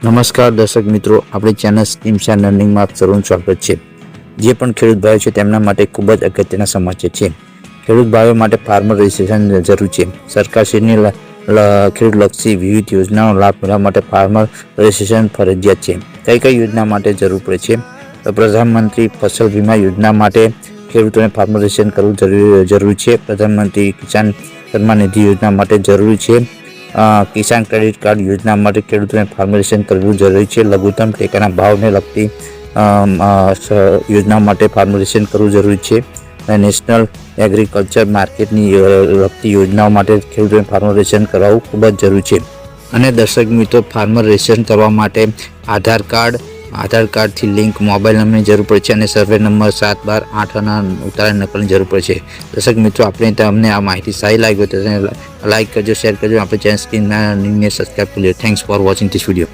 નમસ્કાર દર્શક મિત્રો, આપણી ચેનલ સ્કીમ શેર લર્નિંગમાં આપ સૌનું સ્વાગત છે। જે પણ ખેડૂત ભાઈઓ છે તેમના માટે ખૂબ જ અગત્યના સમાચાર છે। ખેડૂત ભાઈઓ માટે ફાર્મર રજિસ્ટ્રેશન જરૂર છે। સરકારશ્રીની ખેડૂતલક્ષી વિવિધ યોજનાનો લાભ મેળવવા માટે ફાર્મર રજિસ્ટ્રેશન ફરજિયાત છે। કઈ કઈ યોજના માટે જરૂર પડે છે? તો પ્રધાનમંત્રી ફસલ વીમા યોજના માટે ખેડૂતોને ફાર્મર રજિસ્ટ્રેશન કરવું જરૂરી છે। પ્રધાનમંત્રી કિસાન સન્માન નિધિ યોજના માટે જરૂરી છે। કિસાન ક્રેડિટ કાર્ડ યોજના માટે ખેડૂતોને ફાર્મર રજિસ્ટ્રેશન કરવું જરૂરી છે। લઘુત્તમ ટેકાના ભાવને લગતી યોજના માટે ફાર્મર રજિસ્ટ્રેશન કરવું જરૂરી છે। નેશનલ એગ્રીકલ્ચર માર્કેટની લગતી યોજનાઓ માટે ખેડૂતોને ફાર્મર રજિસ્ટ્રેશન કરાવવું ખૂબ જ જરૂરી છે। અને દર્શક મિત્રો, ફાર્મર રજિસ્ટ્રેશન કરવા માટે આધાર કાર્ડથી લિંક મોબાઈલ નંબરની જરૂર પડે છે અને સર્વે નંબર 7, 12, 8 અને ઉતારેલ નકલની જરૂર પડે છે। દર્શક મિત્રો, તમને આ માહિતી સારી લાગી હોય તો લાઈક કરજો, શેર કરજો, આપણે ચેનલ સ્કીમ લર્નિંગને સબસ્ક્રાઈબ કરી લો। Thanks for watching this video.